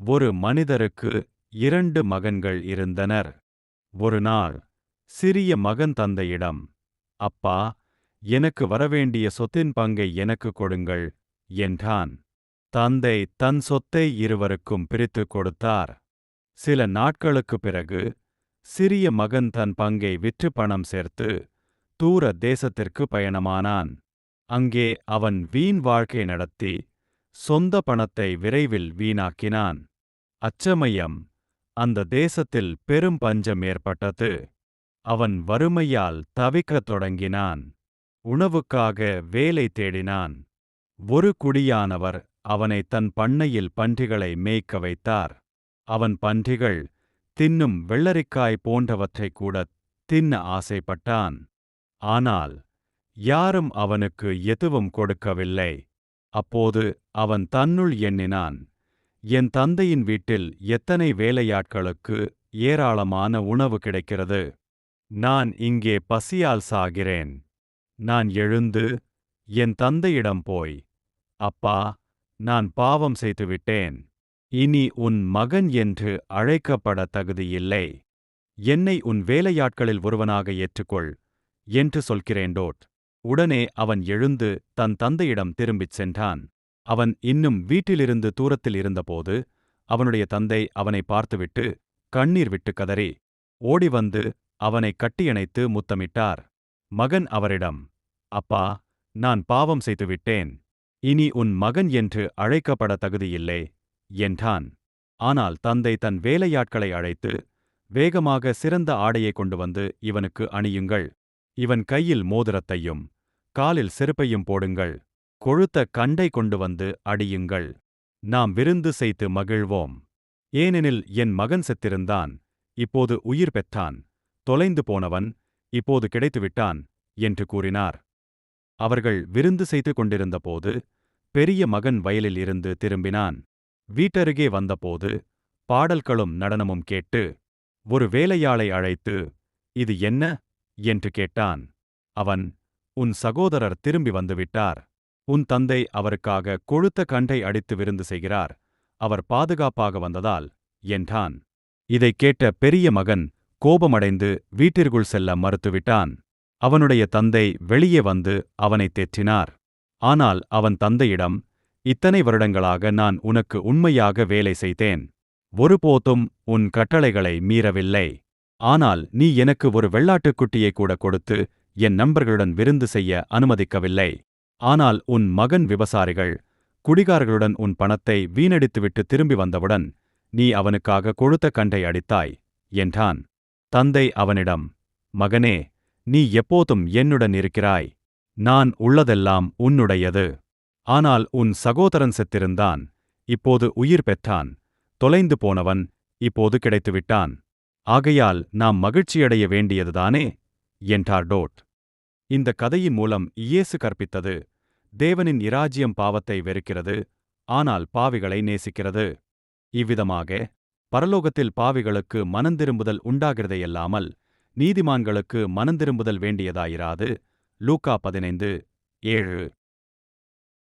ஒரு மனிதருக்கு 2 மகன்கள் இருந்தனர். ஒரு நாள் சிறிய மகன் தந்தையிடம், அப்பா, எனக்கு வரவேண்டிய சொத்தின் பங்கை எனக்கு கொடுங்கள் என்றான். தந்தை தன் சொத்தை இருவருக்கும் பிரித்துக் கொடுத்தார். சில நாட்களுக்குப் பிறகு சிறிய மகன் தன் பங்கை விற்று பணம் சேர்த்து தூர தேசத்திற்கு பயணமானான். அங்கே அவன் வீண் வாழ்க்கை நடத்தி சொந்த பணத்தை விரைவில் வீணாக்கினான். அச்சமயம் அந்த தேசத்தில் பெரும் பஞ்சம் ஏற்பட்டது. அவன் வறுமையால் தவிக்கத் தொடங்கினான். உணவுக்காக வேலை தேடினான். ஒரு குடியானவர் அவனை தன் பண்ணையில் பன்றிகளை மேய்க்க வைத்தார். அவன் பன்றிகள் தின்னும் வெள்ளரிக்காய் போன்றவற்றைக் கூடத் தின்ன ஆசைப்பட்டான். ஆனால் யாரும் அவனுக்கு எதுவும் கொடுக்கவில்லை. அப்போது அவன் தன்னுள் எண்ணினான், என் தந்தையின் வீட்டில் எத்தனை வேலையாட்களுக்கு ஏராளமான உணவு கிடைக்கிறது. நான் இங்கே பசியால் சாகிறேன். நான் எழுந்து என் தந்தையிடம் போய், அப்பா, நான் பாவம் செய்துவிட்டேன். இனி உன் மகன் என்று அழைக்கப்பட தகுதியில்லை. என்னை உன் வேலையாட்களில் ஒருவனாக ஏற்றுக்கொள் என்று சொல்கிறேன்டோட். உடனே அவன் எழுந்து தன் தந்தையிடம் திரும்பிச் சென்றான். அவன் இன்னும் வீட்டிலிருந்து தூரத்தில் இருந்தபோது அவனுடைய தந்தை அவனை பார்த்துவிட்டு கண்ணீர் விட்டு கதறி ஓடிவந்து அவனை கட்டியணைத்து முத்தமிட்டார். மகன் அவரிடம், அப்பா, நான் பாவம் செய்துவிட்டேன். இனி உன் மகன் என்று அழைக்கப்பட தகுதியில்லை என்றான். ஆனால் தந்தை தன் வேலையாட்களை அழைத்து, வேகமாக சிறந்த ஆடையை கொண்டு வந்து இவனுக்கு அணியுங்கள். இவன் கையில் மோதிரத்தையும் காலில் செருப்பையும் போடுங்கள். கொழுத்த கண்டை கொண்டு வந்து அடியுங்கள். நாம் விருந்து செய்து மகிழ்வோம். ஏனெனில் என் மகன் செத்திருந்தான், இப்போது உயிர் பெற்றான். தொலைந்து போனவன் இப்போது கிடைத்துவிட்டான் என்று கூறினார். அவர்கள் விருந்து செய்து கொண்டிருந்தபோது பெரிய மகன் வயலில் இருந்து திரும்பினான். வீட்டருகே வந்தபோது பாடல்களும் நடனமும் கேட்டு ஒரு வேலையாளை அழைத்து, இது என்ன என்று கேட்டான். அவன், உன் சகோதரர் திரும்பி வந்துவிட்டார். உன் தந்தை அவருக்காக கொழுத்த கண்டை அடித்து விருந்து செய்கிறார். அவர் பாதுகாப்பாக வந்ததால் என்றான். இதைக் கேட்ட பெரிய மகன் கோபமடைந்து வீட்டிற்குள் செல்ல மறுத்துவிட்டான். அவனுடைய தந்தை வெளியே வந்து அவனைத் தேற்றினார். ஆனால் அவன் தந்தையிடம், இத்தனை வருடங்களாக நான் உனக்கு உண்மையாக வேலை செய்தேன். ஒருபோதும் உன் கட்டளைகளை மீறவில்லை. ஆனால் நீ எனக்கு ஒரு வெள்ளாட்டுக்குட்டியை கூட கொடுத்து என் நண்பர்களுடன் விருந்து செய்ய அனுமதிக்கவில்லை. ஆனால் உன் மகன் விபசாரிகள் குடிகாரர்களுடன் உன் பணத்தை வீணடித்துவிட்டு திரும்பி வந்தவுடன் நீ அவனுக்காக கொழுத்த கண்டை அடித்தாய் என்றான். தந்தை அவனிடம், மகனே, நீ எப்போதும் என்னுடன் இருக்கிறாய். நான் உள்ளதெல்லாம் உன்னுடையது. ஆனால் உன் சகோதரன் செத்திருந்தான், இப்போது உயிர் பெற்றான். தொலைந்து போனவன் இப்போது கிடைத்துவிட்டான். ஆகையால் நாம் மகிழ்ச்சியடைய வேண்டியதுதானே என்றார் டோட். இந்த கதையின் மூலம் இயேசு கற்பித்தது, தேவனின் இராஜ்யம் பாவத்தை வெறுக்கிறது, ஆனால் பாவிகளை நேசிக்கிறது. இவ்விதமாக பரலோகத்தில் பாவிகளுக்கு மனந்திரும்புதல் உண்டாகிறதையல்லாமல் நீதிமான்களுக்கு மனந்திரும்புதல் வேண்டியதாயிராது. லூக்கா 15:7